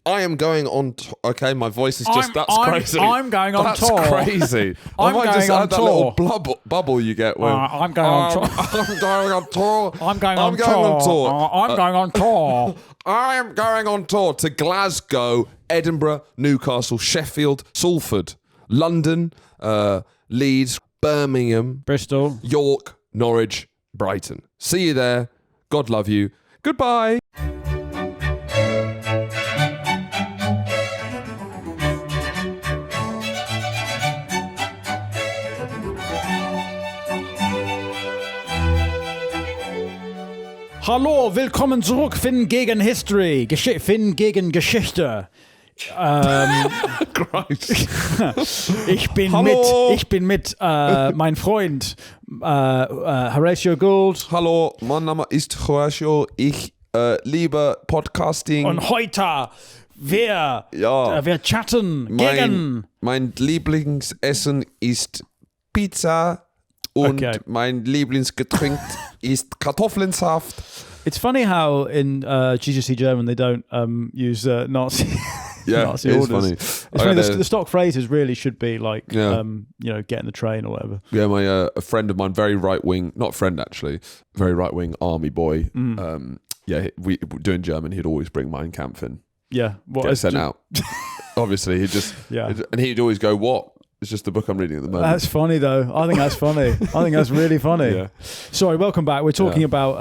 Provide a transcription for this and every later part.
I am going on. Okay, my voice is just. That's crazy. I'm going on tour. That's crazy. I'm I might going just on add that tour. little bubble you get with. I'm going on tour. I'm going on tour. I'm going on tour. I'm going on tour. I am going on tour to Glasgow, Edinburgh, Newcastle, Sheffield, Salford, London, Leeds, Birmingham, Bristol, York, Norwich, Brighton. See you there. God love you. Goodbye. Hallo, willkommen zurück, Finn gegen History, Finn gegen Geschichte. Ich bin mit mein Freund Horatio Gould. Hallo, mein Name ist Horatio. Ich liebe Podcasting. Und heute wir chatten gegen... Mein Lieblingsessen ist Pizza. Und mein Lieblingsgetränk ist Kartoffelsaft. It's funny how in GCSE German they don't use Nazi Nazi it orders. is funny. It's funny, the stock phrases really should be like, get in the train or whatever. Yeah, my a friend of mine, very right-wing, not friend actually, very right-wing army boy. We doing German, he'd always bring Mein Kampf in. Yeah. Get sent out. Obviously, he'd just, and he'd always go, what? It's just the book I'm reading at the moment. That's funny, though. I think that's funny. I think that's really funny. Yeah. Sorry, welcome back. We're talking about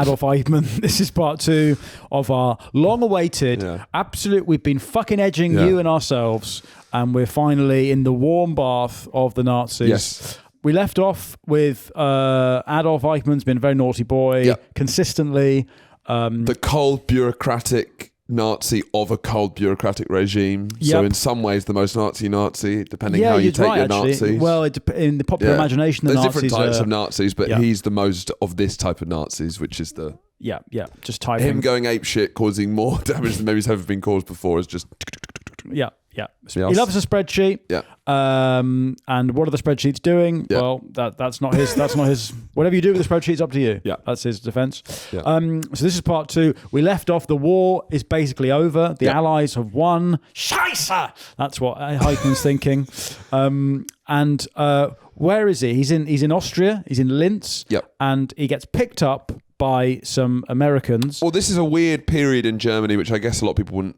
Adolf Eichmann. This is part 2 of our long-awaited, we've been fucking edging you and ourselves, and we're finally in the warm bath of the Nazis. Yes. We left off with Adolf Eichmann's been a very naughty boy, consistently. The cold, bureaucratic Nazi of a cold bureaucratic regime. So in some ways the most Nazi, depending how you take your Nazi. Well, in the popular imagination, there's Nazis different types of Nazis, but he's the most of this type of Nazis, which is the... just typing. Him going apeshit, causing more damage than maybe has ever been caused before is just... Yeah. He loves a spreadsheet. Yeah. And what are the spreadsheets doing? Yeah. Well, that's not his. Whatever you do with the spreadsheet's up to you. Yeah. That's his defense. Yeah. So this is part 2. We left off. The war is basically over. The Allies have won. Scheiße! That's what Eichmann's thinking. And where is he? He's in Austria. He's in Linz. Yep. And he gets picked up by some Americans. Well, this is a weird period in Germany, which I guess a lot of people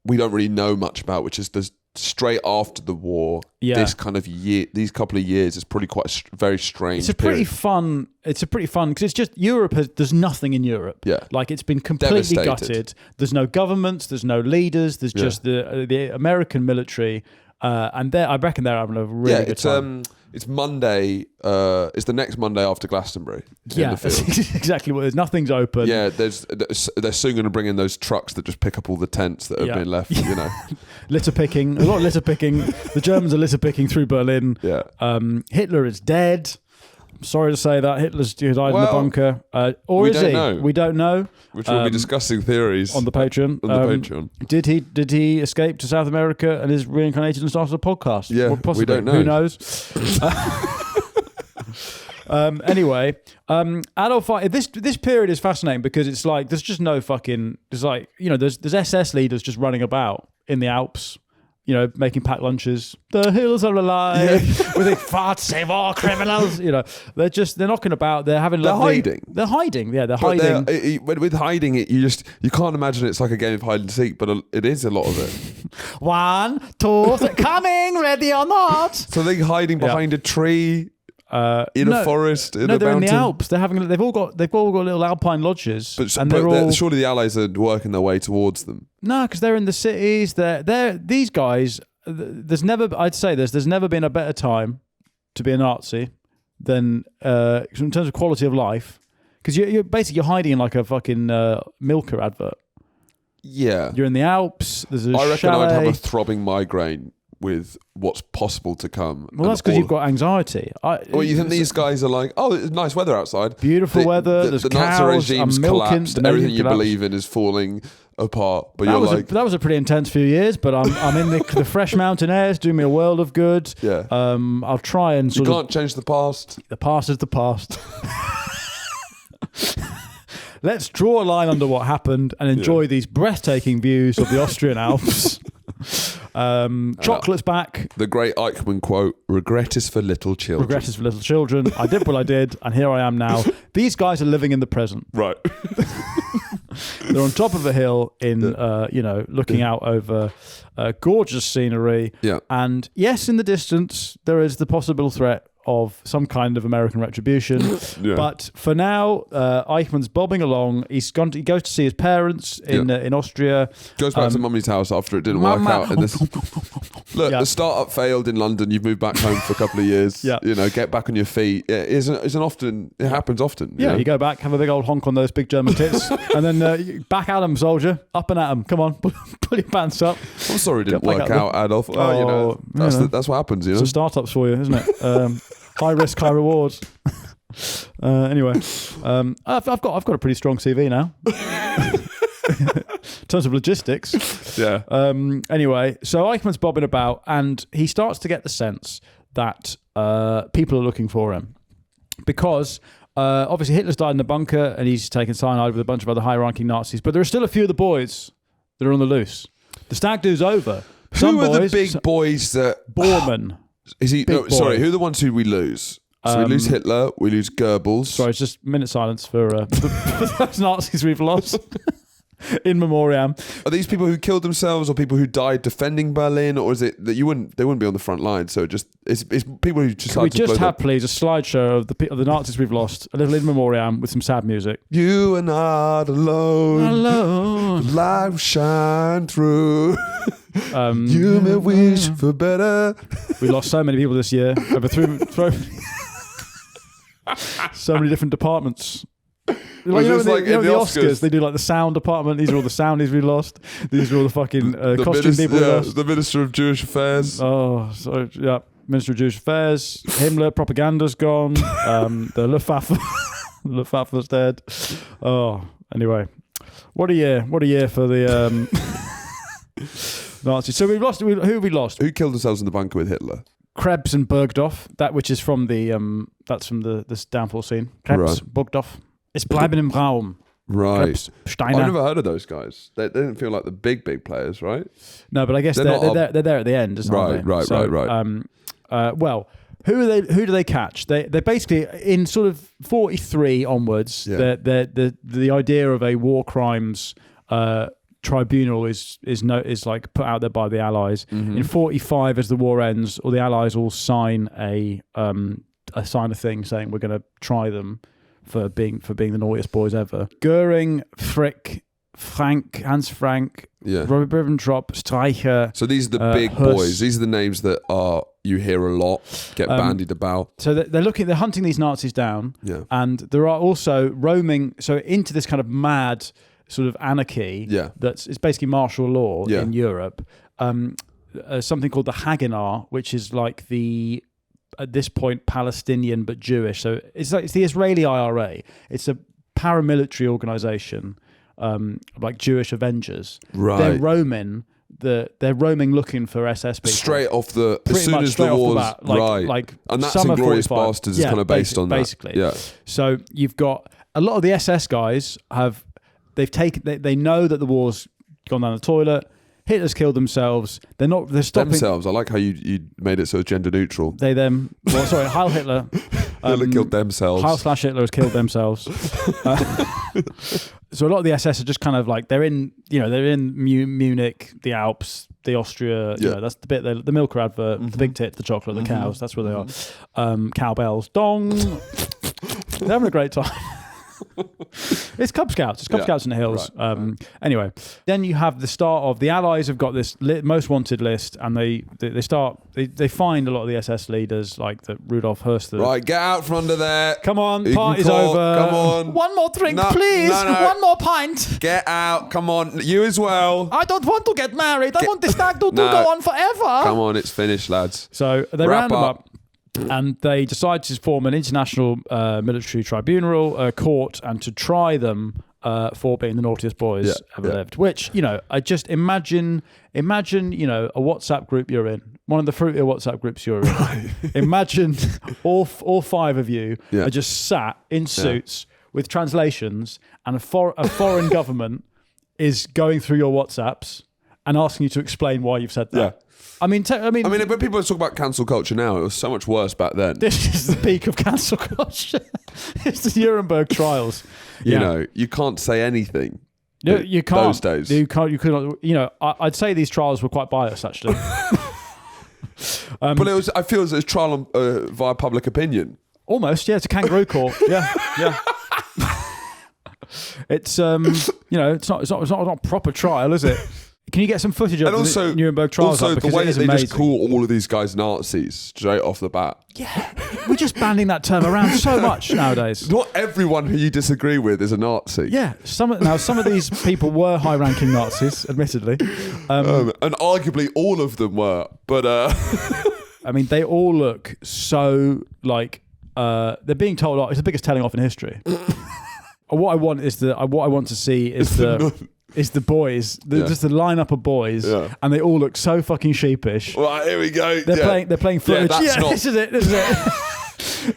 we don't really know much about, which is the straight after the war. This kind of year, these couple of years is probably quite a very strange. It's a pretty fun because it's just Europe. There's nothing in Europe. Yeah, like it's been completely gutted. There's no governments. There's no leaders. There's just the American military, and I reckon they're having a really good time. It's Monday. It's the next Monday after Glastonbury. Yeah, that's exactly what it is. Nothing's open. Yeah, they're soon going to bring in those trucks that just pick up all the tents that have been left. You know, litter picking. A lot of litter picking. The Germans are litter picking through Berlin. Yeah. Hitler is dead. I'm sorry to say that Hitler's died in the bunker, or is he? Know. We don't know. Which we'll be discussing theories on the Patreon. Did he escape to South America and is reincarnated and started a podcast? Yeah, possibly. We don't know. Who knows? Anyway, Adolf. This period is fascinating because it's like there's just no fucking. There's like there's SS leaders just running about in the Alps. Making packed lunches. The hills are alive with a fart save all criminals. They're knocking about. They're hiding. They're hiding. Yeah, they're hiding. With hiding it, you can't imagine it's like a game of hide and seek, but it is a lot of it. 1, 2, 3, coming, ready or not. So they're hiding behind a tree. In a forest, in a mountain. They're in the Alps. They've all got little alpine lodges, but surely the Allies are working their way towards them. No, because they're in the cities. These guys. There's never been a better time to be a Nazi than in terms of quality of life, because you're basically hiding in like a fucking Milka advert. Yeah, you're in the Alps. There's a I reckon chalet. I'd have a throbbing migraine with what's possible to come. Well, that's because you've got anxiety. You think these guys are like, oh, it's nice weather outside. Beautiful weather. The Nazi regime's collapsed. Everything you believe in is falling apart. But that was a pretty intense few years. But I'm in the fresh mountain air. It's doing me a world of good. Yeah. I'll try and you can't change the past. The past is the past. let's draw a line under what happened and enjoy these breathtaking views of the Austrian Alps. Chocolate's back. The great Eichmann quote, regret is for little children. Regret is for little children. I did what I did, and here I am now. These guys are living in the present. Right. They're on top of a hill in, looking out over gorgeous scenery. Yeah. And yes, in the distance, there is the possible threat of some kind of American retribution. But for now, Eichmann's bobbing along. He goes to see his parents in Austria. Goes back to mummy's house after it didn't work out. And the startup failed in London. You've moved back home for a couple of years. Get back on your feet. It happens often. You go back, have a big old honk on those big German tits, and then back at them, soldier. Up and at them. Come on, pull your pants up. I'm sorry it didn't work out, Adolf. That's what happens. Some startups for you, isn't it? High risk, high rewards. Anyway, I've got a pretty strong CV now. In terms of logistics. Yeah. Anyway, so Eichmann's bobbing about, and he starts to get the sense that people are looking for him because obviously Hitler's died in the bunker, and he's taken cyanide with a bunch of other high-ranking Nazis. But there are still a few of the boys that are on the loose. The stag do's over. Who are the big boys that Bormann? Is he? No, sorry. Who are the ones who we lose? So we lose Hitler. We lose Goebbels. Sorry, it's just minute silence for those Nazis we've lost. In memoriam. Are these people who killed themselves, or people who died defending Berlin, or is it that they wouldn't be on the front line? So it's people who just. Can we just have, please, a slideshow of the Nazis we've lost, a little in memoriam with some sad music. You are not alone. Light will shine through. You may wish for better. We lost so many people this year. So many different departments. Like, the Oscars, they do like the sound department. These are all the soundies we lost. These are all the fucking costume people we lost. The Minister of Jewish Affairs. Oh, so yeah, Minister of Jewish Affairs. Himmler, propaganda's gone. The Luftwaffe's dead. Oh, anyway, what a year for the Nazis. So we've lost. Who have we lost? Who killed themselves in the bunker with Hitler? Krebs and Bergdorf. That which is from the that's from this downfall scene. Krebs, right. Bergdorf. Es bleiben im Raum. Right. Krebs, Steiner. I've never heard of those guys. They didn't feel like the big players, right? No, but I guess they're there at the end, isn't they? Right. Well, who do they catch? They basically in sort of 43 onwards. Yeah. The idea of a war crimes tribunal is like put out there by the Allies. Mm-hmm. In 45, as the war ends, all the Allies all sign a thing saying we're going to try them for being the naughtiest boys ever. Goering, Frick, Hans Frank, Robert Ribbentrop, Streicher. So these are the big boys. These are the names that you hear a lot, get bandied about. So they're hunting these Nazis down. Yeah. And there are also roaming into this kind of mad sort of anarchy. Yeah. It's basically martial law in Europe. Something called the Haganah, which is like at this point Palestinian but Jewish. So it's the Israeli IRA. It's a paramilitary organization, like Jewish Avengers. Right. They're roaming looking for SS people. Straight off as soon as the war's right. And that's Inglourious Bastards is kind of based on that. Basically. Yeah. So you've got a lot of the SS guys they know that the war's gone down the toilet. Hitler's killed themselves. They're stopping themselves. I like how you made it so gender neutral. They them. Well, sorry, Heil Hitler. Hitler killed themselves. Heil/Hitler has killed themselves. So a lot of the SS are just kind of like they're in Munich, the Alps, the Austria. That's the bit. The Milka advert, the big tits, the chocolate, the cows. That's where they are. Cowbells, dong. They're having a great time. It's Cub Scouts. It's Cub Scouts in the hills. Right. Anyway, then you have the start of the Allies have got this most wanted list, and they find a lot of the SS leaders like the Rudolf Höss. Right, get out from under there. Come on, party's over. Come on, one more drink, please. No. One more pint. Get out. Come on, you as well. I don't want to get married. I want this stag to go on forever. Come on, it's finished, lads. So they round them up. And they decide to form an international military tribunal court and to try them for being the naughtiest boys ever lived. Which, I just imagine, a WhatsApp group you're in, one of the fruitier WhatsApp groups you're in. Imagine all five of you are just sat in suits with translations, and a foreign government is going through your WhatsApps and asking you to explain why you've said that. Yeah. I mean, when people talk about cancel culture now, it was so much worse back then. This is the peak of cancel culture. It's the Nuremberg trials. You know, you can't say anything. You can't. Those days. You can't. You couldn't. You know, I'd say these trials were quite biased, actually. But I feel as a trial via public opinion. Almost, yeah. It's a kangaroo court. Yeah. It's it's not a proper trial, is it? Can you get some footage of the Nuremberg trials? Also, the way that they just call all of these guys Nazis straight off the bat. Yeah, we're just banning that term around so much nowadays. Not everyone who you disagree with is a Nazi. Yeah, some of these people were high-ranking Nazis, admittedly, and arguably all of them were. But I mean, they all look so like they're being told off. It's the biggest telling off in history. What I want to see is the boys, just the lineup of boys, and they all look so fucking sheepish. Right, here we go. They're playing footage. This is it.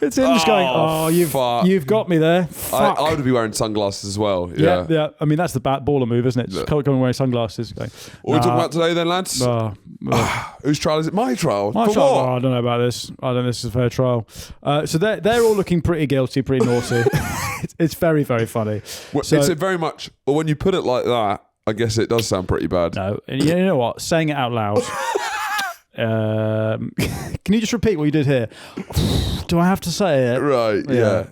It's him just going, you've got me there. Fuck. I would be wearing sunglasses as well. Yeah. I mean, that's the baller move, isn't it? Just coming wearing sunglasses. Going, what are we talking about today then, lads? Whose trial is it? My trial? My trial? I don't know about this. I don't know if this is a fair trial. So they're all looking pretty guilty, pretty naughty. It's very, very funny. Well, it's a very much, well, when you put it like that, I guess it does sound pretty bad. No, and you know what? Saying it out loud. Can you just repeat what you did here? Do I have to say it? Right, yeah.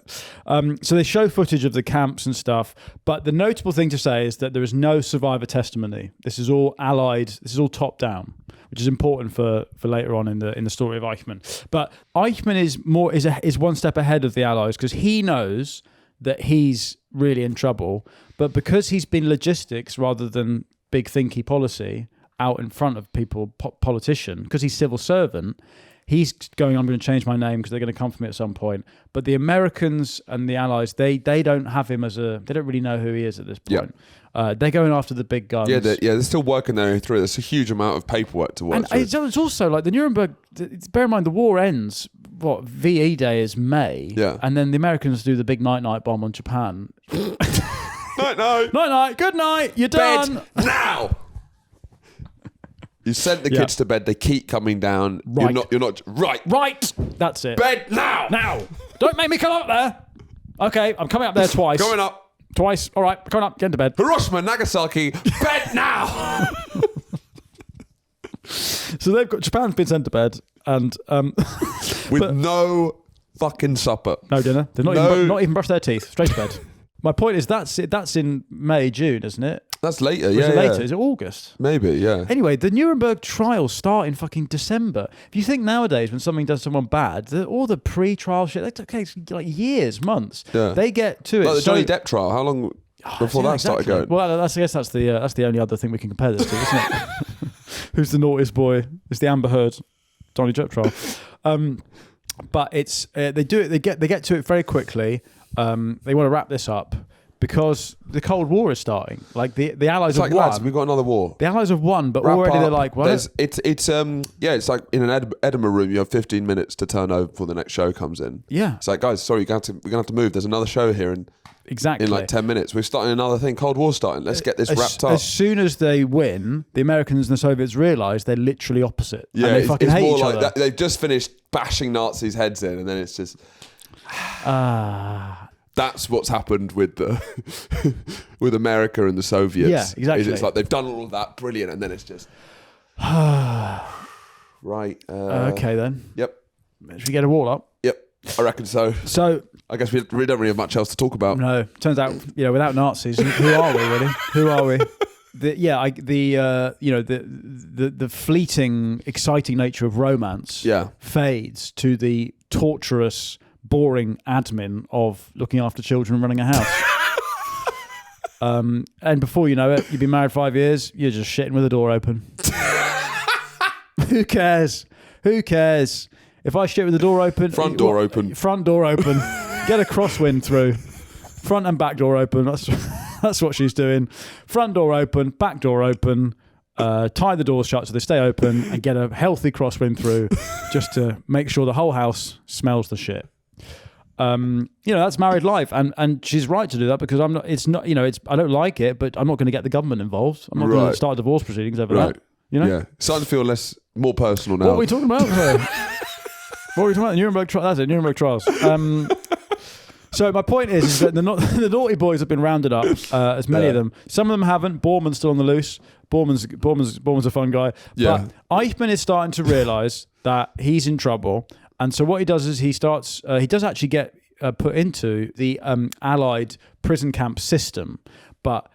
So they show footage of the camps and stuff, but the notable thing to say is that there is no survivor testimony. This is all Allied. This is all top down, which is important for later on in the story of Eichmann. But Eichmann is one step ahead of the Allies because he knows that he's really in trouble, but because he's been logistics rather than big thinky policy out in front of people, politician, because he's civil servant, he's going, I'm going to change my name because they're going to come for me at some point. But the Americans and the Allies, they don't have him they don't really know who he is at this point. Yep. They're going after the big guns. Yeah, they're still working their way through. There's a huge amount of paperwork to work through. It's also like the Nuremberg, bear in mind the war ends, VE Day is May, and then the Americans do the big night-night bomb on Japan. Night-night. Night-night, good night, you're done. Bed now. You sent the kids to bed. They keep coming down. Right. You're not right. Right. That's it. Bed now. Now. Don't make me come up there. Okay, I'm coming up there twice. Coming up. Twice. All right, coming up. Get into bed. Hiroshima, Nagasaki. Bed now. So Japan's been sent to bed and with no fucking supper, no dinner. They've not even brushed their teeth. Straight to bed. My point is that's in May, June, isn't it? That's later, Is it later? Is it August? Maybe, yeah. Anyway, the Nuremberg trials start in fucking December. If you think nowadays when something does someone bad, all the pre-trial shit, that takes like years, months. Yeah. They get to it. Like the Johnny Depp trial, how long before that started going? Well, I guess that's the only other thing we can compare this to, isn't it? Who's the naughtiest boy? It's the Amber Heard Johnny Depp trial. But it's they do it. They get to it very quickly. They want to wrap this up because the Cold War is starting. Like the Allies have won. Lads, we've got another war. The Allies have won, but already they're like, what? It's like in an Edinburgh room. You have 15 minutes to turn over before the next show comes in. Yeah. It's like, guys, sorry, we're gonna have to move. There's another show here, and exactly in like 10 minutes, we're starting another thing. Cold War starting. Let's get this wrapped up. As soon as they win, the Americans and the Soviets realise they're literally opposite. Yeah, and they fucking hate each other. They've just finished bashing Nazis' heads in, and then it's just. That's what's happened with with America and the Soviets. Yeah, exactly. It's like they've done all of that, brilliant, and then it's just right. Okay then. Yep. Should we get a wall up? Yep, I reckon so. So I guess we don't really have much else to talk about. No, turns out without Nazis, who are we really? Who are we? The fleeting, exciting nature of romance fades to the torturous, boring admin of looking after children and running a house. And before you know it, you've been married 5 years, you're just shitting with the door open. Who cares? If I shit with the door open... Front door open. Get a crosswind through. Front and back door open. That's what she's doing. Front door open, back door open. Tie the doors shut so they stay open and get a healthy crosswind through just to make sure the whole house smells the shit. That's married life, and she's right to do that because I'm not. It's not. I don't like it, but I'm not going to get the government involved. I'm not going to start divorce proceedings over that. Yeah, starting to feel more personal now. What are we talking about? What are we talking about? The Nuremberg trials. That's it. Nuremberg trials. So my point is that the naughty boys have been rounded up, as many of them. Some of them haven't. Bormann's still on the loose. Bormann's a fun guy. Yeah. But Eichmann is starting to realise that he's in trouble, and so what he does is he starts. He does actually get put into the Allied prison camp system, but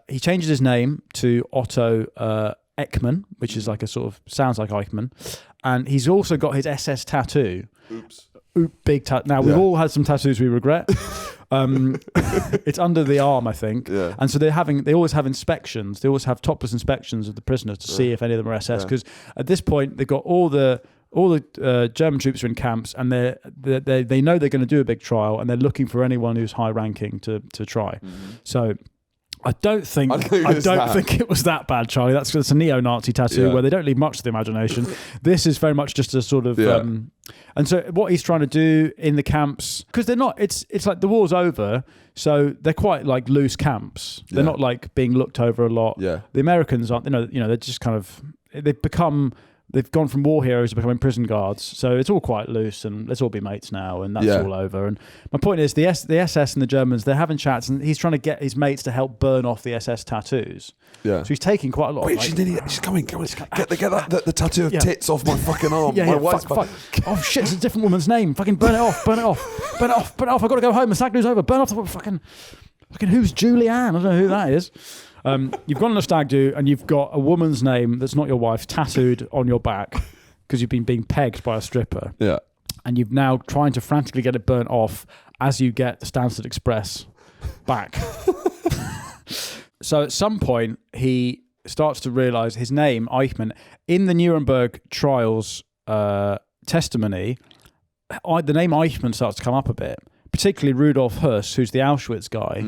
he changes his name to Otto Eichmann, which is like a sort of sounds like Eichmann, and he's also got his SS tattoo. Oops. Big tattoo. Now we've all had some tattoos we regret. It's under the arm, I think. Yeah. And so they always have inspections. They always have topless inspections of the prisoners to see if any of them are SS. Because at this point they've got all the German troops are in camps, and they know they're going to do a big trial, and they're looking for anyone who's high ranking to try. Mm-hmm. So I don't think it was that bad, Charlie. That's a neo-Nazi tattoo where they don't leave much to the imagination. This is very much just a sort of and so what he's trying to do in the camps, because they're not. It's like the war's over, so they're quite like loose camps. They're not like being looked over a lot. Yeah. The Americans aren't. They're just kind of they've gone from war heroes to becoming prison guards. So it's all quite loose, and let's all be mates now, and that's all over. And my point is, the SS and the Germans, they're having chats, and he's trying to get his mates to help burn off the SS tattoos. Yeah. So he's taking quite a lot. Wait, she's coming. Get the tattoo of tits off my fucking arm. Fuck. Oh shit, it's a different woman's name. Fucking burn it off. I've got to go home. The stag do's over. Burn off the fucking who's Julianne? I don't know who that is. You've gone on a stag do and you've got a woman's name that's not your wife tattooed on your back because you've been being pegged by a stripper. Yeah. And you've now trying to frantically get it burnt off as you get the Stansted Express back. So at some point he starts to realise his name, Eichmann, in the Nuremberg trials testimony, the name Eichmann starts to come up a bit. Particularly Rudolf Höss, who's the Auschwitz guy.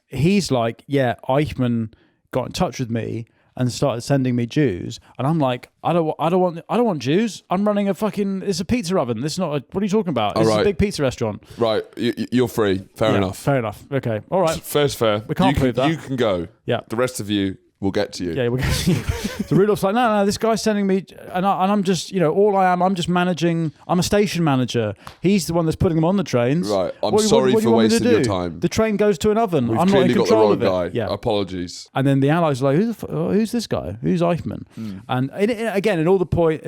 He's like, Eichmann got in touch with me and started sending me Jews, and I'm like, I don't want Jews. I'm running it's a pizza oven. This is not. What are you talking about? This is a big pizza restaurant. Right, you're free. Fair enough. Fair enough. Okay, all right. Fair. We can't prove that. You can go. Yeah. The rest of you. We'll get to you. Yeah, we'll get to you. So Rudolph's like, no, this guy's sending me, and I'm just, all I am, I'm just managing. I'm a station manager. He's the one that's putting them on the trains. Right. I'm sorry for wasting your time. The train goes to an oven. We've I'm not in control of it. Guy. Yeah. Apologies. And then the Allies are like, who's this guy? Who's Eichmann? And again, in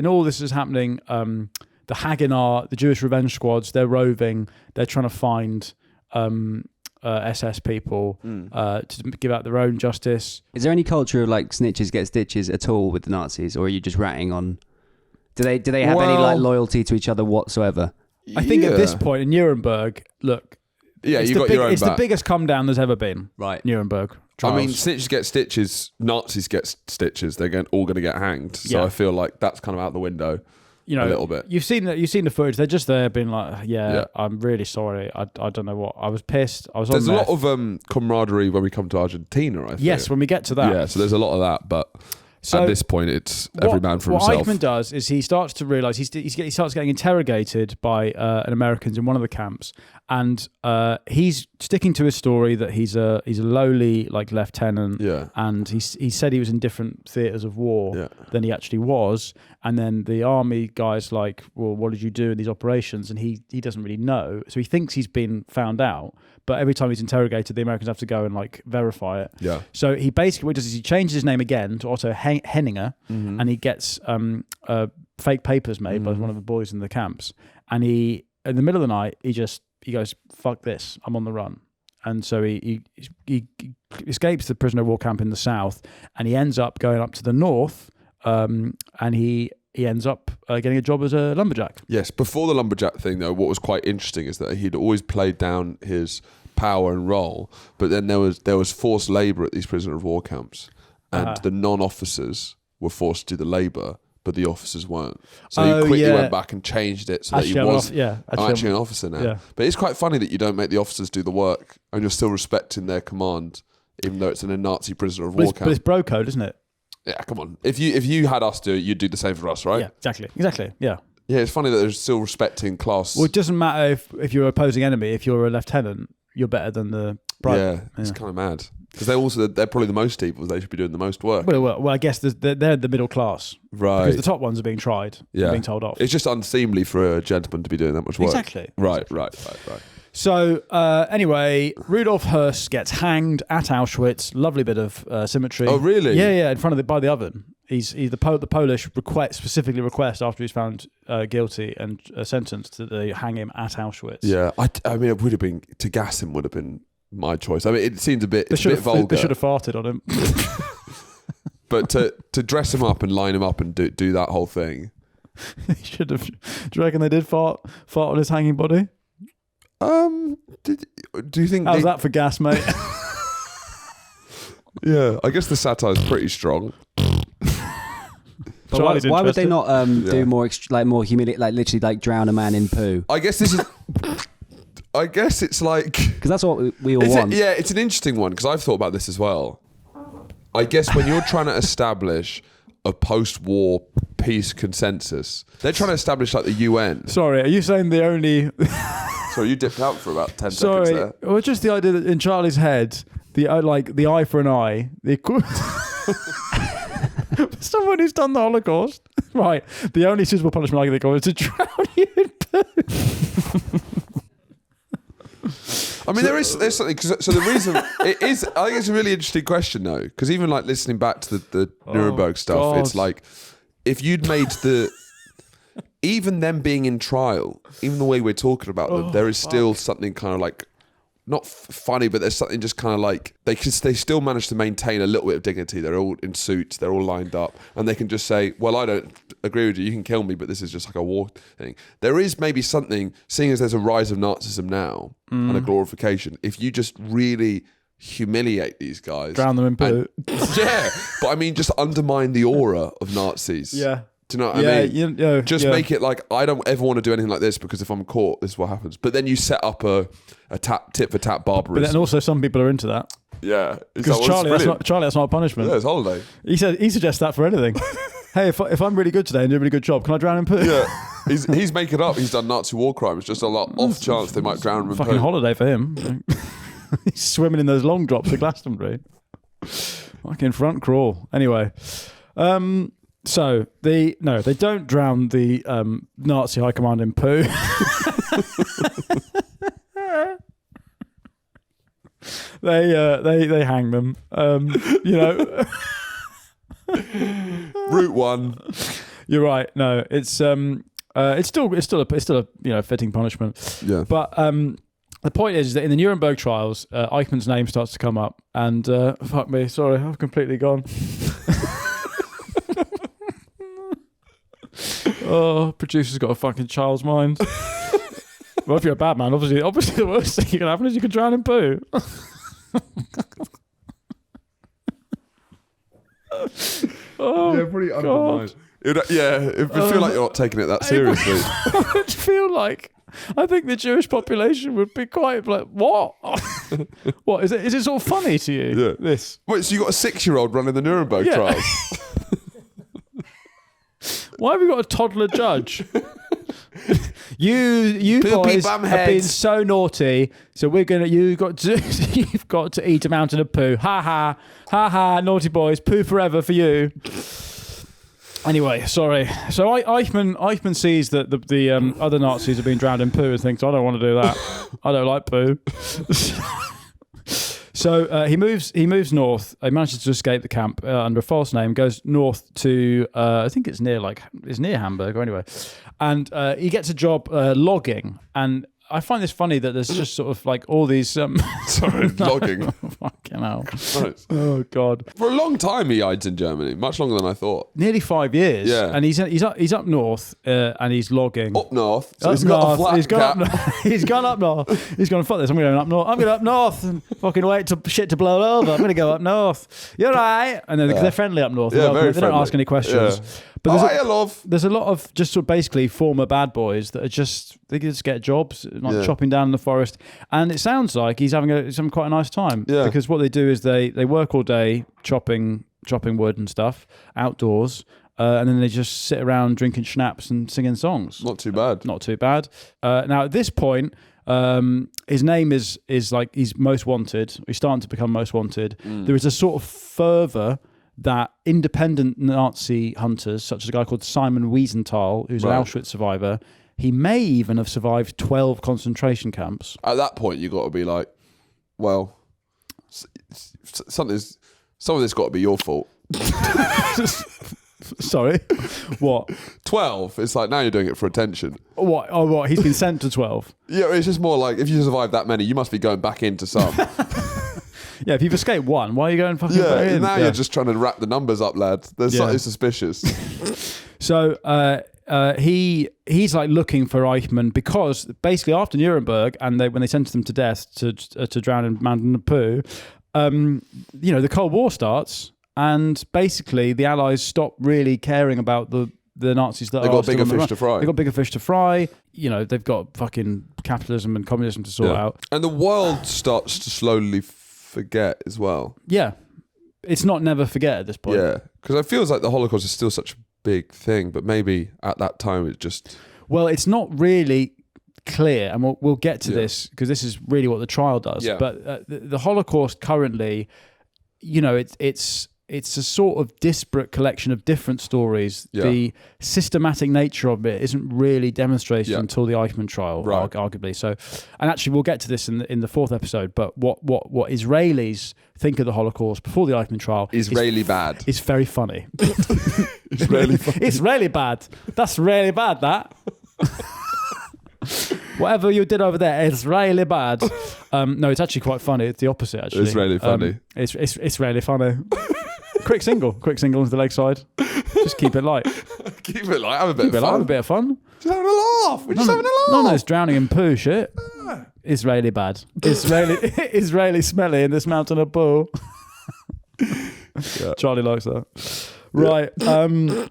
all this is happening, the Haganah, the Jewish revenge squads, they're roving. They're trying to find SS people to give out their own justice. Is there any culture of like snitches get stitches at all with the Nazis, or are you just ratting on? Do they have any like loyalty to each other whatsoever? I think at this point in Nuremberg, look, you got your own it's back. The biggest come down there's ever been. Right, Nuremberg trials. I mean, snitches get stitches, Nazis get stitches. They're all going to get hanged. So I feel like that's kind of out the window. A little bit. You've seen the footage. They're just there being like, I'm really sorry. I don't know what. I was pissed. There's a lot of camaraderie when we come to Argentina, I think. Yes, when we get to that. Yeah, so there's a lot of that, but at this point it's every man for himself. What Eichmann does is he starts to realise he starts getting interrogated by an Americans in one of the camps, and he's sticking to his story that he's a lowly like lieutenant, and he said he was in different theatres of war than he actually was, and then the army guy's like, well, what did you do in these operations? And he doesn't really know, so he thinks he's been found out, but every time he's interrogated, the Americans have to go and like verify it. Yeah. So he basically what he does is he changes his name again to Otto Henninger, and he gets fake papers made by one of the boys in the camps, and he in the middle of the night he goes, fuck this, I'm on the run. And so he escapes the prisoner of war camp in the south, and he ends up going up to the north, and he ends up getting a job as a lumberjack. Yes, before the lumberjack thing, though, what was quite interesting is that he'd always played down his power and role, but then there was forced labour at these prisoner of war camps, and the non-officers were forced to do the labour, but the officers weren't. So he quickly went back and changed it so actually, that he was I'm actually an officer now. Yeah. But it's quite funny that you don't make the officers do the work and you're still respecting their command, even though it's in a Nazi prisoner of war camp. But it's bro code, isn't it? Yeah, come on. If you had us do it, you'd do the same for us, right? Yeah, exactly. Yeah. Yeah, it's funny that they're still respecting class. Well, it doesn't matter if you're an opposing enemy. If you're a lieutenant, you're better than the private. Yeah, it's kind of mad. Because they're probably the most evil. They should be doing the most work. Well, I guess they're the middle class. Right. Because the top ones are being tried. Yeah. Being told off. It's just unseemly for a gentleman to be doing that much work. Exactly. Right. So, anyway, Rudolf Höss gets hanged at Auschwitz. Lovely bit of symmetry. Oh, really? Yeah, in front of by the oven. He's the Polish specifically request after he's found guilty and sentenced that they hang him at Auschwitz. Yeah, I mean, it would have been, to gas him would have been my choice. I mean, it seems a bit vulgar. They should have farted on him. But to dress him up and line him up and do that whole thing. He should have. Do you reckon they did fart on his hanging body? Do you think... How's that for gas, mate? Yeah, I guess the satire is pretty strong. But why would they not do more more humiliate, like literally like drown a man in poo? I guess this is... I guess it's like... Because that's what we all want. It's an interesting one, because I've thought about this as well. I guess when you're trying to establish a post-war peace consensus, they're trying to establish like the UN. Sorry, are you saying the only... Sorry, you dipped out for about 10 seconds there. Well, just the idea that in Charlie's head, the eye for an eye, someone who's done the Holocaust, right? The only suitable punishment I can think of is to drown you in poo. I mean, there's something. So the reason it is, I think it's a really interesting question though, because even like listening back to the Nuremberg stuff, God. it's like if you'd made even them being in trial, even the way we're talking about them, there is still something kind of like, not funny, but there's something just kind of like, they still manage to maintain a little bit of dignity. They're all in suits, they're all lined up, and they can just say, well, I don't agree with you can kill me, but this is just like a war thing. There is maybe something, seeing as there's a rise of Nazism now, and a glorification, if you just really humiliate these guys. Drown them in poo. Yeah, but I mean, just undermine the aura of Nazis. Yeah. Do you know what I mean? Just make it like, I don't ever want to do anything like this, because if I'm caught, this is what happens. But then you set up a tit for tat barbarism. But then also some people are into that. Yeah. Because Charlie, that's not a punishment. Yeah, it's holiday. He suggests that for anything. Hey, if I'm really good today and do a really good job, can I drown in poo? Yeah. He's making up. He's done Nazi war crimes. Just a lot off chance they might drown him in fucking poo. Holiday for him. He's swimming in those long drops at Glastonbury. Fucking front crawl. Anyway. So they don't drown the Nazi high command in poo. They hang them. Route 1. You're right. No, it's still a fitting punishment. Yeah. But the point is that in the Nuremberg trials, Eichmann's name starts to come up, and fuck me, sorry, I've completely gone. Oh, producer's got a fucking child's mind. Well, if you're a bad man, obviously the worst thing you can happen is you can drown in poo. Yeah, pretty undermined. I feel like you're not taking it that seriously. I think the Jewish population would be quite like, what? What is it? Is it sort of funny to you? Yeah. This. Wait, so you got a 6-year-old running the Nuremberg trials? Why have we got a toddler judge? You boys have been so naughty, so you've got to eat a mountain of poo. Ha ha ha ha! Naughty boys, poo forever for you. Anyway, sorry. So Eichmann sees that the other Nazis are being drowned in poo and thinks, I don't want to do that. I don't like poo. So he moves north. He manages to escape the camp under a false name. Goes north to I think it's near Hamburg or anyway, and he gets a job logging. And I find this funny that there's just sort of like all these. Logging. Fucking hell. Nice. Oh God. For a long time he hides in Germany, much longer than I thought. Nearly 5 years. Yeah. And he's up north and he's logging. Up north. So up he's got north. a flat He's cap. He's gone up north. He's gone, fuck this, I'm going up north. I'm going up north and fucking wait till shit to blow over. I'm going to go up north. You're right. And they're friendly up north. Yeah, very they don't ask any questions. Yeah. But there's a lot of just sort of basically former bad boys that are they just get jobs, like chopping down in the forest. And it sounds like he's having quite a nice time. Yeah. Because what they do is they work all day chopping wood and stuff outdoors, and then they just sit around drinking schnapps and singing songs. Not too bad. Not too bad. Now at this point, his name is like he's most wanted. He's starting to become most wanted. There is a sort of fervour that independent Nazi hunters, such as a guy called Simon Wiesenthal, who's an Auschwitz survivor, he may even have survived 12 concentration camps. At that point, you got to be like, well, some of this got to be your fault. Sorry, what? 12. It's like now you're doing it for attention. What? Oh, what? He's been sent to 12. Yeah, it's just more like if you survive that many, you must be going back into some. Yeah, if you've escaped one, why are you going fucking back in? Now you're just trying to wrap the numbers up, lad. There's something suspicious. So he's like looking for Eichmann because basically after Nuremberg and when they sentenced them to death to drown in Mountain Poo, the Cold War starts and basically the Allies stop really caring about the Nazis that They've got bigger fish to fry. They've got bigger fish to fry. They've got fucking capitalism and communism to sort out. And the world starts to slowly forget as well. Yeah. It's not never forget at this point. Yeah. Because it feels like the Holocaust is still such a big thing, but maybe at that time it just... Well, it's not really clear, and we'll get to this because this is really what the trial does. Yeah. But the Holocaust currently, it's a sort of disparate collection of different stories. Yeah. The systematic nature of it isn't really demonstrated until the Eichmann trial, arguably. So, and actually, we'll get to this in the fourth episode. But what Israelis think of the Holocaust before the Eichmann trial is really bad. It's very funny. It's really funny. It's really bad. That's really bad. That. Whatever you did over there, it's really bad. No, it's actually quite funny. It's the opposite, actually. It's really funny. It's really funny. Quick single into the leg side. Just keep it light. Keep it light. Have a bit of fun. Have a bit of fun. Just having a laugh. We're just having a laugh. No, it's drowning in poo shit. It's really bad. It's really smelly in this mountain of poo. Yeah. Charlie likes that. Right.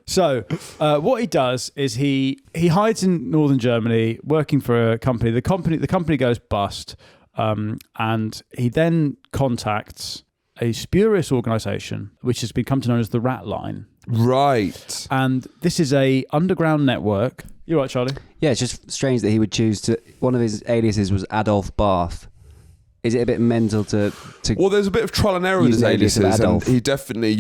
So what he does is he hides in northern Germany, working for a company. The company goes bust, and he then contacts a spurious organisation which has become known as the Rat Line. Right. And this is a underground network. You right, Charlie? Yeah, it's just strange that he would choose to. One of his aliases was Adolf Barth. Is it a bit mental to Well, there's a bit of trial and error with his aliases, and he definitely,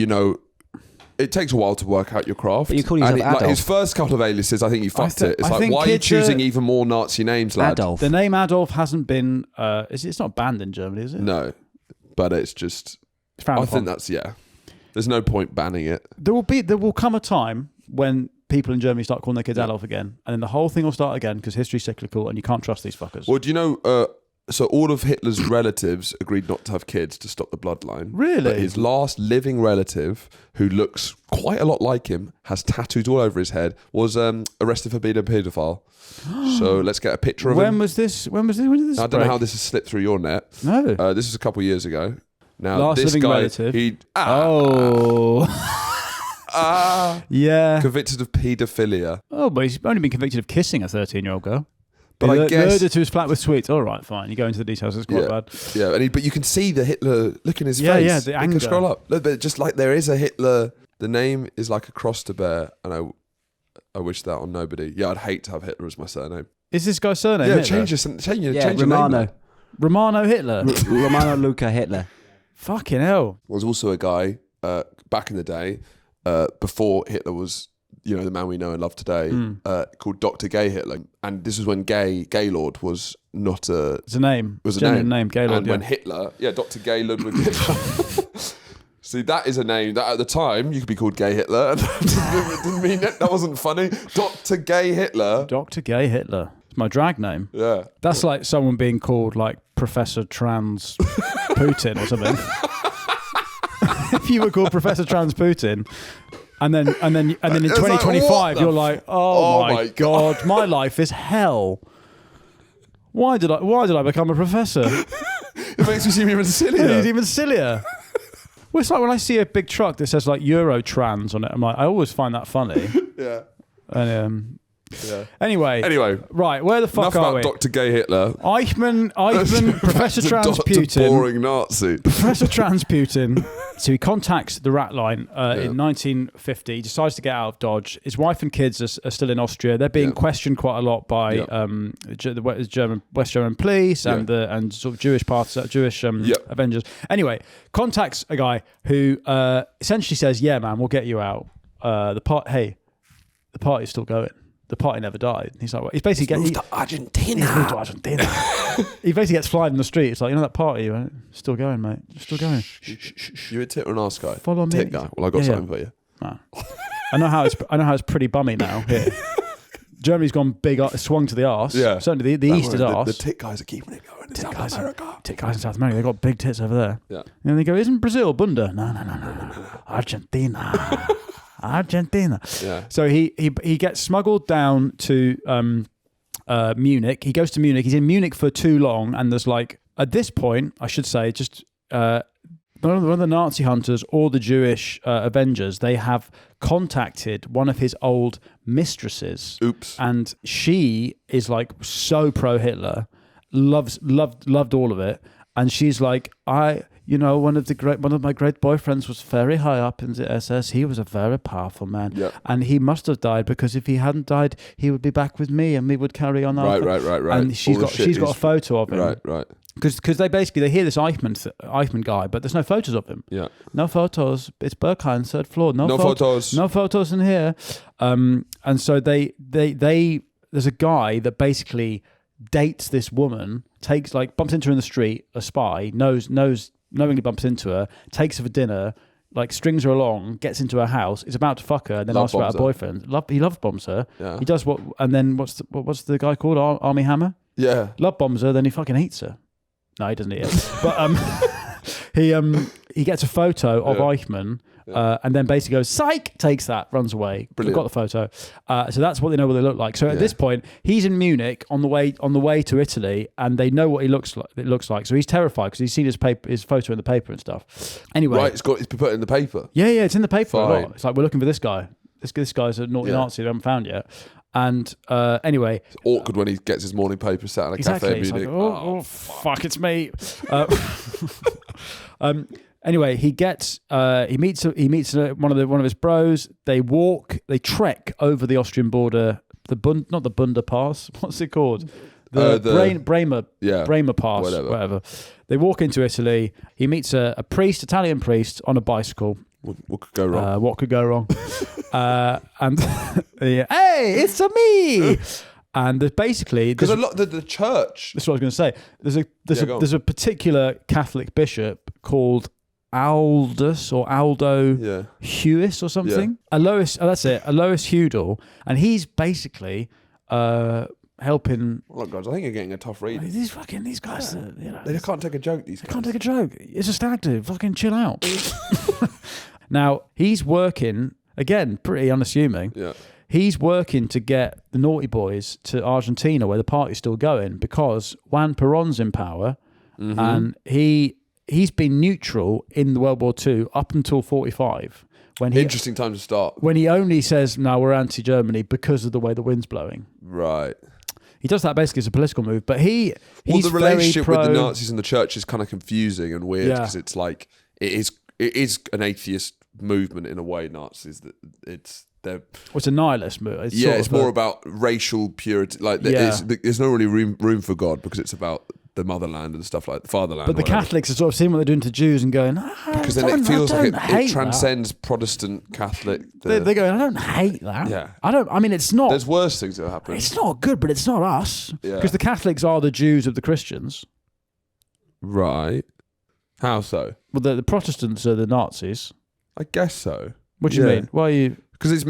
it takes a while to work out your craft. But you call yourself Adolf. Like his first couple of aliases, I think he fucked it. It's like, why are you choosing even more Nazi names, lad? Adolf. The name Adolf hasn't been. It's not banned in Germany, is it? No, but it's just. I think that's There's no point banning it. There will come a time when people in Germany start calling their kids Adolf again, and then the whole thing will start again because history's cyclical, and you can't trust these fuckers. Well, do you know? So all of Hitler's relatives agreed not to have kids to stop the bloodline. Really? But his last living relative, who looks quite a lot like him, has tattoos all over his head, was arrested for being a paedophile. So let's get a picture of him. When did this? I don't know how this has slipped through your net. No. This was a couple of years ago. Now last this living guy, relative. Yeah. Convicted of paedophilia. Oh, but he's only been convicted of kissing a 13-year-old girl. But I guess murder to his flat with sweets. All right, fine. You go into the details. It's quite bad. Yeah, but you can see the Hitler look in his face. Yeah, the anger. You can scroll up. Look, but just like there is a Hitler. The name is like a cross to bear, and I wish that on nobody. Yeah, I'd hate to have Hitler as my surname. Is this guy's surname? Yeah, Hitler? change your Romano. name. Romano Hitler. Romano Luca Hitler. Fucking hell. There was also a guy back in the day, before Hitler was, the man we know and love today, called Dr. Gay Hitler. And this was when Gaylord was not a... It's a name. It was a genuine name. Gaylord, and when Hitler... Yeah, Dr. Gay Ludwig Hitler. See, that is a name that at the time you could be called Gay Hitler. Didn't mean it. That wasn't funny. Dr. Gay Hitler. Dr. Gay Hitler. It's my drag name. Yeah. That's like someone being called like Professor Trans Putin or something. If you were called Professor Trans Putin, and then in 2025 you're like, oh my god, my life is hell. Why did I become a professor? It makes me seem even sillier. It's even sillier. Well, it's like when I see a big truck that says like Eurotrans on it. I'm like, I always find that funny. Yeah. And Yeah. Anyway, right, where the fuck enough are we? about Dr. Gay Hitler. Eichmann, Professor Transputin. Boring Nazi. Professor Transputin. So he contacts the Rat Line in 1950. He decides to get out of Dodge. His wife and kids are still in Austria. They're being questioned quite a lot by the West German police and sort of Jewish Avengers. Anyway, contacts a guy who essentially says, "Yeah, man, we'll get you out. The party's still going. The party never died." He's like, he's basically moved to Argentina. He's moved to Argentina. He basically gets flying in the street. It's like, that party, right? Still going, mate. Still going. You a tit or an arse guy? Follow me. Tit guy. Well, I got something for you. No. I know how it's pretty bummy now here. Germany's gone big, swung to the arse. Yeah. Certainly the East is arse. The tit guys are keeping it going in South America. Tit guys in South America, they've got big tits over there. Yeah. And they go, isn't Brazil Bunda? No. Argentina. Argentina. Yeah. So he gets smuggled down to Munich. He goes to Munich. He's in Munich for too long, and there's at this point, I should say, just one of the Nazi hunters or the Jewish Avengers, they have contacted one of his old mistresses. Oops. And she is so pro Hitler, loved all of it, and she's like, one of my great boyfriends was very high up in the SS. He was a very powerful man. Yep. And he must have died, because if he hadn't died, he would be back with me and we would carry on. Right. And she's got a photo of him. Right. Because they hear this Eichmann guy, but there's no photos of him. Yeah. No photos. It's Berghain, third floor. No photos. No photos in here. And so they there's a guy that basically dates this woman, bumps into her in the street, a spy, knowingly bumps into her, takes her for dinner, strings her along, gets into her house, is about to fuck her, and then asks about her boyfriend. He love bombs her. Yeah. He does and then what's the guy called? Army Hammer? Yeah. Love bombs her, then he fucking eats her. No, he doesn't eat her. But he gets a photo of Eichmann. And then basically goes, psych, takes that, runs away. Brilliant. We've got the photo. So that's what they know what they look like. So at this point, he's in Munich on the way to Italy, and they know what he looks like. So he's terrified because he's seen his photo in the paper and stuff. Anyway. Right, it's been put in the paper. Yeah, it's in the paper a lot. It's like, we're looking for this guy. This guy's a naughty Nazi we haven't found yet. And anyway, it's awkward when he gets his morning paper sat in a cafe in Munich. Oh, fuck, it's me. Anyway, he meets one of his bros. They trek over the Austrian border. Not the Bunda Pass. What's it called? Bremer Pass. Whatever. They walk into Italy. He meets a Italian priest on a bicycle. What could go wrong? What could go wrong? And hey, it's me. And there's basically because the church. This is what I was going to say. There's a particular Catholic bishop called Aldous or Aldo Hewis or something. Yeah. That's it. Alois Hudel, and he's basically helping. Look, guys, I think you're getting a tough read. These guys, they can't take a joke. These guys can't take a joke. It's a stag do. Fucking chill out. Now he's working again, pretty unassuming. Yeah. He's working to get the naughty boys to Argentina, where the party's still going, because Juan Perón's in power, and he's been neutral in World War II up until 1945. Interesting time to start. When he only says, "No, we're anti-Germany" because of the way the wind's blowing. Right. He does that basically as a political move, but he's the relationship with the Nazis and the church is kind of confusing and weird because it's like it is an atheist movement in a way. Nazis it's a nihilist move. It's more about racial purity. There's no really room for God because it's about the motherland and stuff like the fatherland. But the Catholics are sort of seeing what they're doing to Jews and going, because then it feels like it transcends Protestant Catholic. They're going, I don't hate that. Yeah. It's not. There's worse things that happen. It's not good, but it's not us. Because the Catholics are the Jews of the Christians. Right. How so? Well, the Protestants are the Nazis. I guess so. What do you mean? Why are you? Because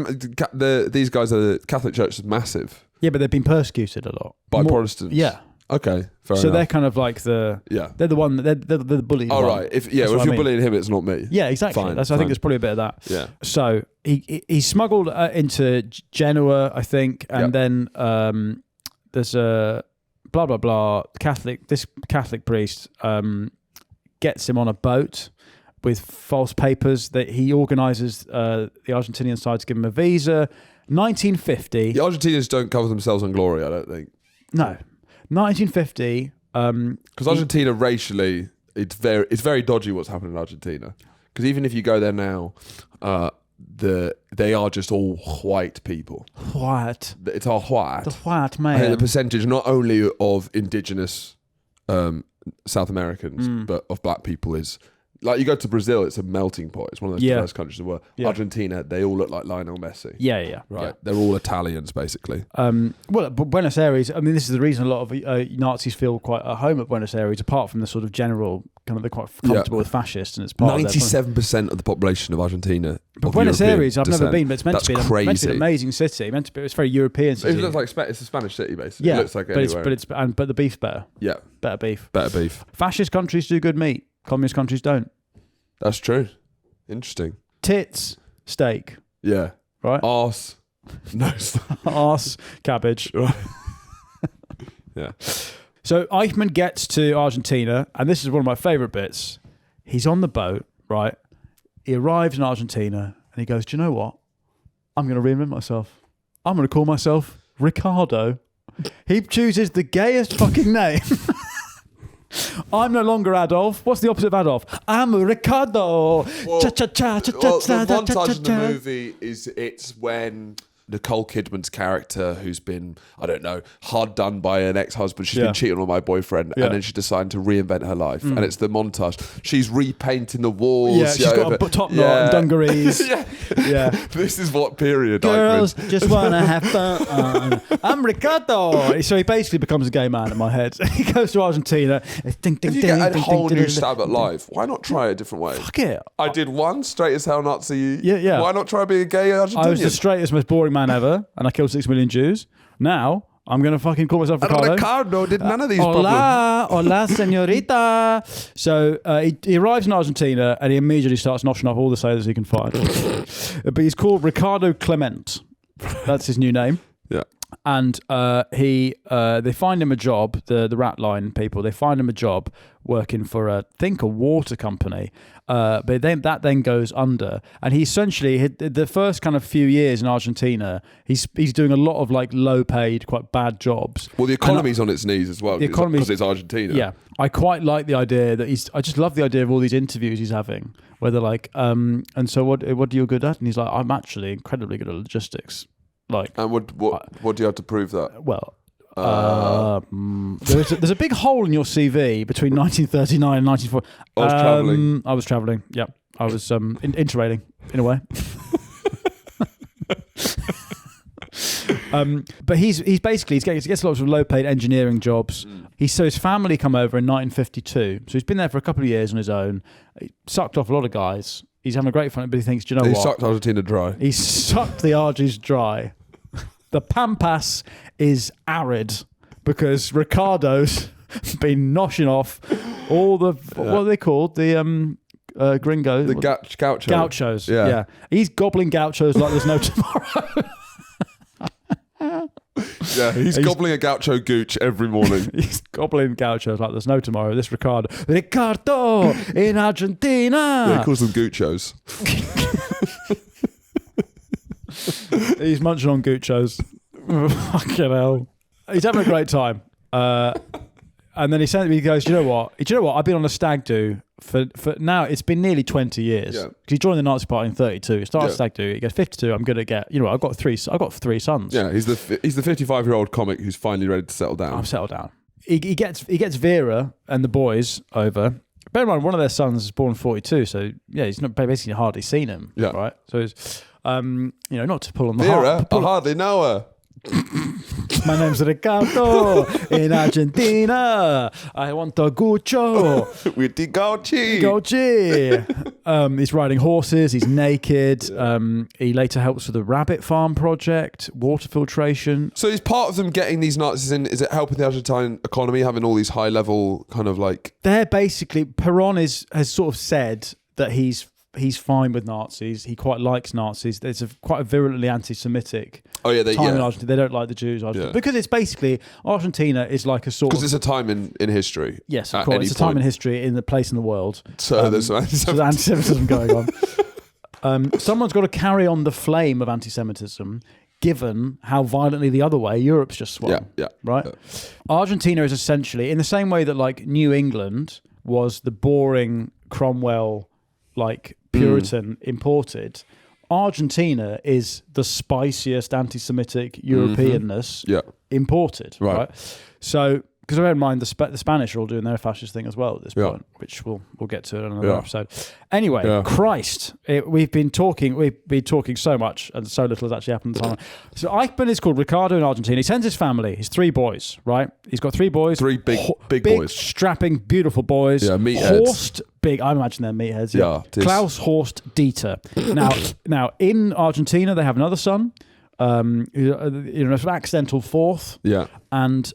these guys are the Catholic Church is massive. Yeah, but they've been persecuted a lot by Protestants. Yeah. Okay, fair enough. So they're kind of like they're the one they're the bully. Oh right, if you're bullying him, it's not me. Yeah, exactly. Fine, I think there's probably a bit of that. Yeah. So he's smuggled into Genoa, I think, and then there's a blah blah blah. This Catholic priest gets him on a boat, with false papers. That he organises the Argentinian side to give him a visa. 1950. The Argentinians don't cover themselves on glory, I don't think. No. 1950. Because Argentina racially, it's very dodgy what's happening in Argentina. Because even if you go there now, they are just all white people. White. It's all white. The white man. I think the percentage not only of indigenous South Americans, but of black people is... Like, you go to Brazil, it's a melting pot. It's one of those diverse countries in the world. Yeah. Argentina, they all look like Lionel Messi. Yeah. Right. Yeah. They're all Italians, basically. Well, but Buenos Aires, I mean, this is the reason a lot of Nazis feel quite at home at Buenos Aires, apart from the sort of general, kind of, they're quite comfortable with fascists, and it's part 97% of the population of Argentina. But Buenos Aires, I've never been, but it's meant to be an amazing city. It's very European city. It looks like it's a Spanish city, basically. Yeah, it looks like but the beef's better. Yeah. Better beef. Fascist countries do good meat. Communist countries don't. That's true. Interesting. Tits, steak. Yeah. Right? Arse. No. Arse, cabbage. Right. Yeah. So Eichmann gets to Argentina, and this is one of my favourite bits. He's on the boat, right? He arrives in Argentina, and he goes, do you know what? I'm going to reinvent myself. I'm going to call myself Ricardo. He chooses the gayest fucking name. I'm no longer Adolf. What's the opposite of Adolf? I'm Ricardo. The montage in the movie it's when Nicole Kidman's character, who's been, I don't know, hard done by an ex-husband. She's been cheating on my boyfriend, and then she decided to reinvent her life. And it's the montage. She's repainting the walls. Yeah, she's got a top knot and dungarees. Yeah. This is what period. Girls just want to have fun. I'm Ricardo. So he basically becomes a gay man in my head. He goes to Argentina. If you get a whole new stab at life, why not try a different way? Fuck it. I did one straight as hell Nazi. Yeah. Why not try being a gay Argentinian? I was the straightest, most boring man ever, and I killed 6 million Jews. Now I'm going to fucking call myself Ricardo. Ricardo did none of these Hola, señorita. So he arrives in Argentina, and he immediately starts noshing off all the sailors he can find. But he's called Ricardo Clement. That's his new name. Yeah. And they find him a job, the rat line people, they find him a job working for a water company. But that then goes under. And he essentially, the first kind of few years in Argentina, he's doing a lot of like low paid, quite bad jobs. Well, the economy's on its knees as well, because it's Argentina. Yeah. I quite like the idea that I just love the idea of all these interviews he's having, where they're like, and so what are you good at? And he's like, I'm actually incredibly good at logistics. Like, and what do you have to prove that? Well, there's a big hole in your CV between 1939 and 1940. I was travelling. Yeah, I was interrailing in a way. But he gets lots of low-paid engineering jobs. So his family come over in 1952. So he's been there for a couple of years on his own. He sucked off a lot of guys. He's having a great fun, but he thinks, do you know what? He sucked Argentina dry. He sucked the Argies dry. The Pampas is arid because Ricardo's been noshing off all the what are they called? The gringos. The gauchos. Gauchos. Yeah. He's gobbling gauchos like there's no tomorrow. Yeah, he's gobbling a gaucho gooch every morning. He's gobbling gauchos like there's no tomorrow. This Ricardo in Argentina. Yeah, he calls them gauchos. He's munching on gauchos. Fucking hell. He's having a great time. And then he goes, do you know what? I've been on a stag do for now. It's been nearly 20 years. Yeah. He joined the Nazi Party in 32. He started stag do. He goes 52. I'm gonna get. I've got three sons. Yeah, he's the 55-year-old comic who's finally ready to settle down. I'm settled down. He gets Vera and the boys over. Bear in mind, one of their sons is born 42. So yeah, he's not basically hardly seen him. Yeah. Right. So he's not to pull on the Vera, I hardly know her. My name's Ricardo in Argentina. I want a gucho with the gauchi. He's riding horses. He's naked. He later helps with the rabbit farm project, water filtration. So is part of them getting these Nazis in? Is it helping the Argentine economy, having all these high level kind of like? They're basically Perón has sort of said that he's he's fine with Nazis. He quite likes Nazis. There's quite a virulently anti-Semitic time in Argentina. They don't like the Jews. Because it's basically, Argentina is like a sort of... Because it's a time in history. Yes, of course. It's a time in history in the place in the world. So there's anti-Semitism going on. Someone's got to carry on the flame of anti-Semitism, given how violently the other way Europe's just swung. Right? Yeah. Argentina is essentially, in the same way that like New England was the boring Cromwell, like Puritan imported, Argentina is the spiciest anti-Semitic Europeanness imported. Right? So, because I don't mind the Spanish are all doing their fascist thing as well at this point, which we'll get to in another episode. Anyway, Christ, we've been talking so much and so little has actually happened. So Eichmann is called Ricardo in Argentina. He sends his family, his 3 boys, right? He's got 3 boys, 3 big boys, strapping, beautiful boys. Yeah, meatheads. Horst, big. I imagine they're meatheads. Yeah, Klaus, Horst, Dieter. Now in Argentina they have another son. An accidental 4th. Yeah. And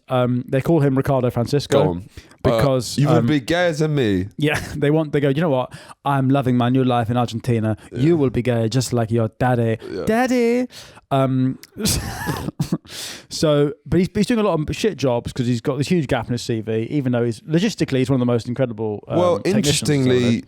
they call him Ricardo Francisco. Go on. Because you will be gay as me. Yeah, they go, you know what? I'm loving my new life in Argentina. Yeah. You will be gay just like your daddy. Yeah. Daddy. So, but he's doing a lot of shit jobs because he's got this huge gap in his CV, even though he's one of the most incredible interestingly,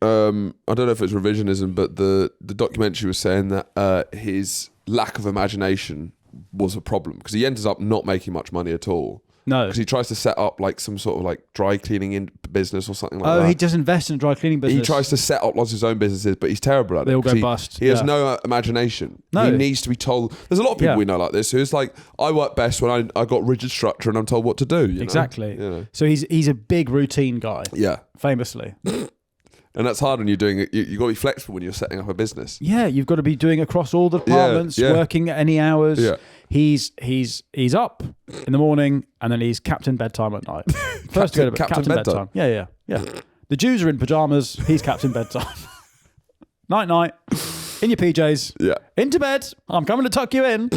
I don't know if it's revisionism, but the documentary was saying that his lack of imagination was a problem because he ends up not making much money at all. No, because he tries to set up like some sort of like dry cleaning business or something like that. Oh, he does invest in a dry cleaning business. He tries to set up lots of his own businesses, but he's terrible at it. They all go bust. He has no imagination. No. He needs to be told. There's a lot of people we know like this who's like, I work best when I got rigid structure and I'm told what to do. Exactly. You know? So he's a big routine guy. Yeah. Famously. And that's hard when you're doing it. You've got to be flexible when you're setting up a business. Yeah, you've got to be doing across all the departments, working at any hours. Yeah. He's up in the morning and then he's captain bedtime at night. First to go to bed. Captain bedtime. Yeah. The Jews are in pajamas. He's captain bedtime. Night. In your PJs. Yeah. Into bed. I'm coming to tuck you in.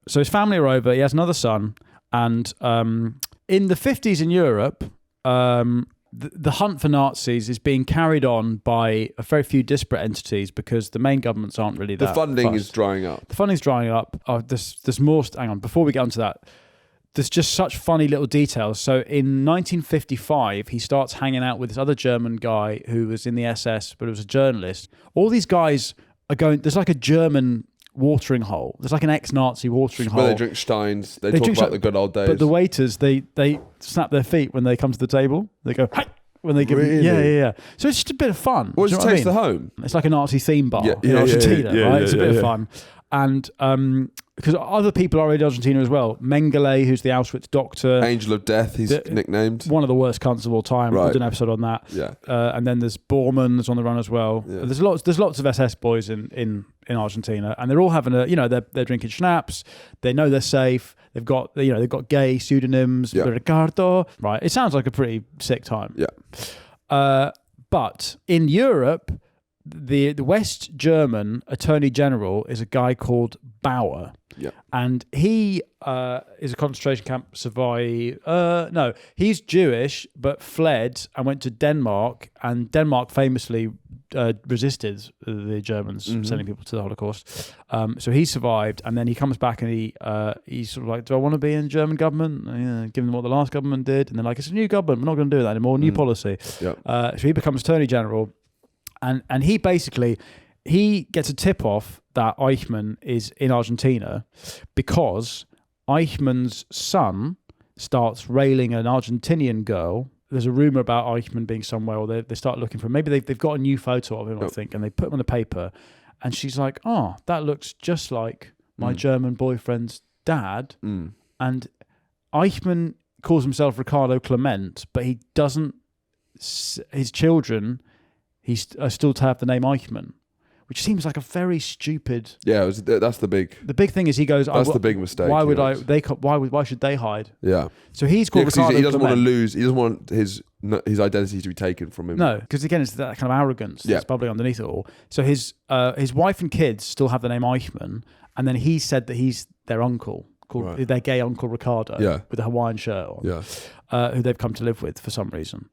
So his family are over. He has another son. And in the 50s in Europe, the hunt for Nazis is being carried on by a very few disparate entities because the main governments aren't really that. The funding is drying up. The funding's drying up. There's more. Hang on, before we get onto that, there's just such funny little details. So in 1955, he starts hanging out with this other German guy who was in the SS, but was a journalist. All these guys are going. There's like a German watering hole. There's like an ex-Nazi watering hole. Where they drink Steins. They talk about the good old days. But the waiters, they snap their feet when they come to the table. They go, hey! When they give yeah. So it's just a bit of fun. What does it taste the home? It's like a Nazi theme bar in Argentina, right? It's a bit of fun. And because other people are in Argentina as well. Mengele, who's the Auschwitz doctor. Angel of Death, he's nicknamed. One of the worst cunts of all time. Right. We did an episode on that. Yeah. And then there's Bormann that's on the run as well. Yeah. There's lots of SS boys in Argentina, and they're all having they're drinking schnapps. They know they're safe. They've got gay pseudonyms. Yeah. Ricardo. Right. It sounds like a pretty sick time. Yeah. But in Europe, the West German Attorney General is a guy called Bauer. Yeah. And he is a concentration camp survivor. No, he's Jewish, but fled and went to Denmark. And Denmark famously resisted the Germans sending people to the Holocaust. So he survived. And then he comes back and he's sort of like, do I want to be in German government? Give them what the last government did. And they're like, it's a new government. We're not going to do that anymore. New policy. Yeah. So he becomes Attorney General. And he basically, he gets a tip-off that Eichmann is in Argentina because Eichmann's son starts railing an Argentinian girl. There's a rumor about Eichmann being somewhere, or they start looking for him. Maybe they've got a new photo of him, I think, and they put him on the paper. And she's like, oh, that looks just like my German boyfriend's dad. And Eichmann calls himself Ricardo Clement, but he doesn't, his children... He's still to have the name Eichmann, which seems like a very stupid. Yeah, that's the big. The big thing is he goes. That's the big mistake. Why would Why should they hide? Yeah. So he's called Ricardo. He doesn't want to lose. He doesn't want his identity to be taken from him. No, because again, it's that kind of arrogance that's bubbling underneath it all. So his wife and kids still have the name Eichmann, and then he said that he's their uncle. Called their gay uncle Ricardo with a Hawaiian shirt on. Yeah. Who they've come to live with for some reason.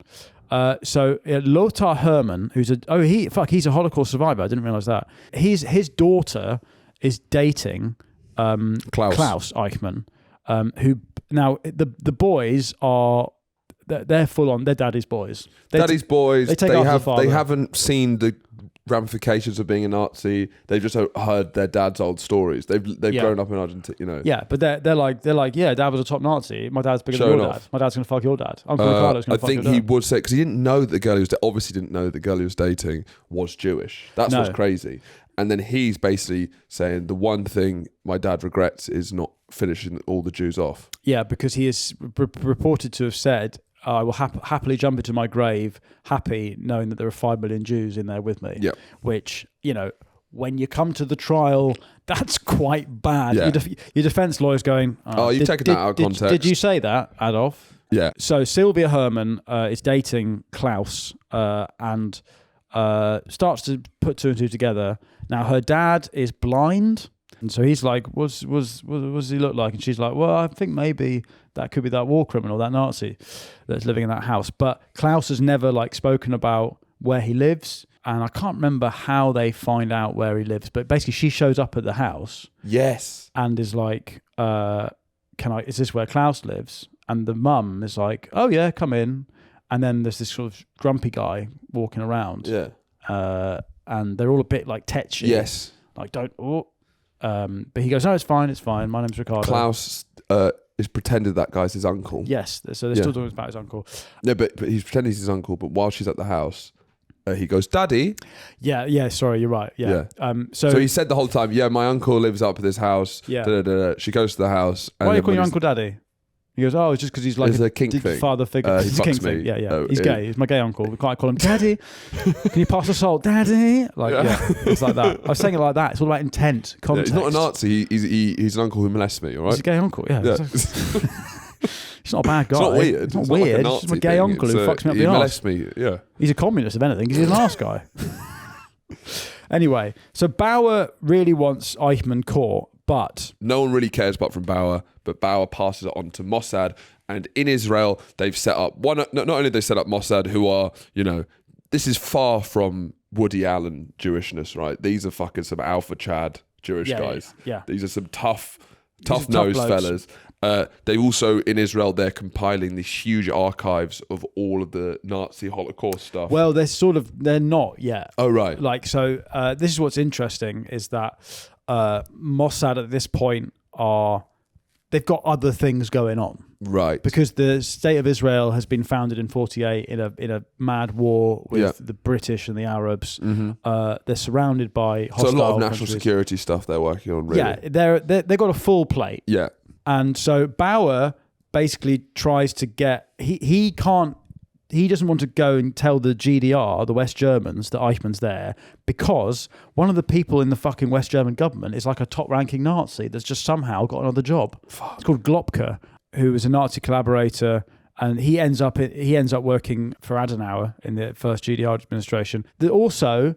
So Lothar Hermann, he's a Holocaust survivor. I didn't realize that. His daughter is dating Klaus Eichmann, who now the boys are they're full on. They're daddy's boys. They haven't seen the ramifications of being a Nazi. They've just heard their dad's old stories. They've grown up in Argentina, you know. Yeah, but they're like, yeah, dad was a top Nazi. My dad's bigger than your dad. My dad's gonna fuck your dad. Uncle Ricardo's gonna fuck your dad. I think he would say, because he didn't know that the girl obviously didn't know that the girl he was dating was Jewish. That's what's crazy. And then he's basically saying the one thing my dad regrets is not finishing all the Jews off. Yeah, because he is reported to have said, I will happily jump into my grave, happy knowing that there are 5 million Jews in there with me. Yeah. Which, you know, when you come to the trial, that's quite bad. Yeah. Your defense lawyer's going, you've taken that out of context. Did you say that, Adolf? Yeah. So Sylvia Hermann is dating Klaus and starts to put 2 and 2 together. Now, her dad is blind. And so he's like, what does he look like? And she's like, well, I think maybe that could be that war criminal, that Nazi that's living in that house. But Klaus has never spoken about where he lives. And I can't remember how they find out where he lives. But basically she shows up at the house. Yes. And is like, is this where Klaus lives? And the mum is like, oh yeah, come in. And then there's this sort of grumpy guy walking around. Yeah. And they're all a bit tetchy. Yes. But he goes, no, it's fine. My name's Ricardo. Klaus is pretended that guy's his uncle. Yes, so they're still talking about his uncle. No, but he's pretending he's his uncle, but while she's at the house, he goes, Daddy. Yeah, sorry, you're right. Yeah. So he said the whole time, yeah, my uncle lives up at this house. Yeah. Da, da, da, da. She goes to the house. Why are you calling your uncle Daddy? He goes, oh, it's just because he's like a kink thing. Father figure. He It's a kink fucks me. thing. Yeah. He's gay. He's my gay uncle. We can't call him Daddy. Can you pass the salt, Daddy? It's like that. I was saying it like that. It's all about intent, context. He's not a Nazi. He's an uncle who molests me. All right. He's a gay uncle. Yeah. He's not a bad guy. It's not weird. It's not weird. It's just a gay uncle who fucks me up the arse. He molests me. Yeah. He's a communist, if anything, because he's an arse guy. Anyway, so Bauer really wants Eichmann caught, but no one really cares apart from Bauer. But Bauer passes it on to Mossad, and in Israel they've set up not only they set up Mossad, who are, you know, this is far from Woody Allen Jewishness, right? These are fucking some alpha Chad Jewish guys. Yeah. These are some tough nosed fellas. They also, in Israel, they're compiling these huge archives of all of the Nazi Holocaust stuff. Well, they're not yet. Oh, right. This is what's interesting is that Mossad at this point they've got other things going on. Right. Because the state of Israel has been founded in 1948 in a mad war with the British and the Arabs. Mm-hmm. They're surrounded by hostile So a lot of national countries. Security stuff they're working on, really. Yeah, they've got a full plate. Yeah. And so Bauer basically tries to get... He doesn't want to go and tell the GDR, the West Germans, that Eichmann's there because one of the people in the fucking West German government is like a top-ranking Nazi that's just somehow got another job. Fuck. It's called Glopke, who is a Nazi collaborator, and he ends up working for Adenauer in the first GDR administration. Also,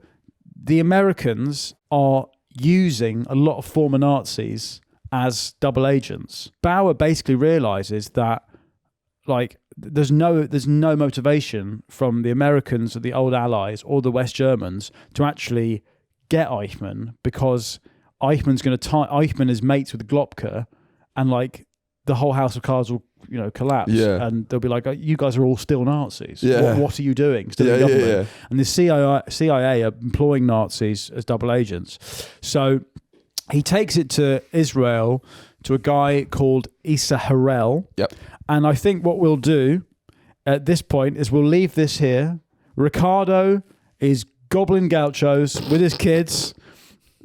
the Americans are using a lot of former Nazis as double agents. Bauer basically realizes that there's no motivation from the Americans or the old allies or the West Germans to actually get Eichmann because Eichmann is mates with Glopke, and the whole house of cards will collapse, and they'll be like, you guys are all still Nazis. What are you doing? Still in government. Yeah. And the CIA are employing Nazis as double agents. So he takes it to Israel to a guy called Issa Harel. Yep. And I think what we'll do at this point is we'll leave this here. Ricardo is gobbling gauchos with his kids.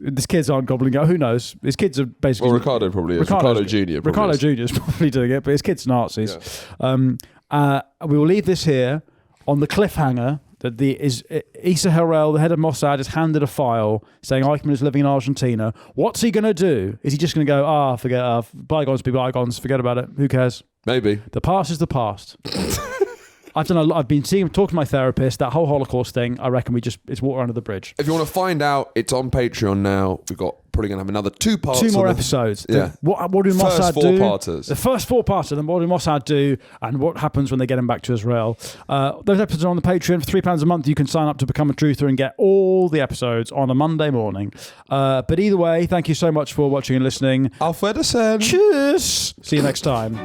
His kids aren't gobbling gauchos. Who knows? His kids are basically... Well, Ricardo probably is. Ricardo Jr. Ricardo Jr. is probably doing it, but his kids are Nazis. Yeah. We will leave this here on the cliffhanger that Issa Harel, the head of Mossad, is handed a file saying Eichmann is living in Argentina. What's he going to do? Is he just going to go, forget, bygones be bygones, forget about it, who cares? Maybe. The past is the past. I've been talking to my therapist. That whole Holocaust thing, I reckon it's water under the bridge. If you want to find out, it's on Patreon now. We've got probably going to have another 2 parts. 2 more episodes. Yeah. What do Mossad do? Parters. The first 4 parters. Then what do Mossad do? And what happens when they get him back to Israel? Those episodes are on the Patreon for £3 a month. You can sign up to become a truther and get all the episodes on a Monday morning. But either way, thank you so much for watching and listening. Auf Wiedersehen. Cheers. See you next time.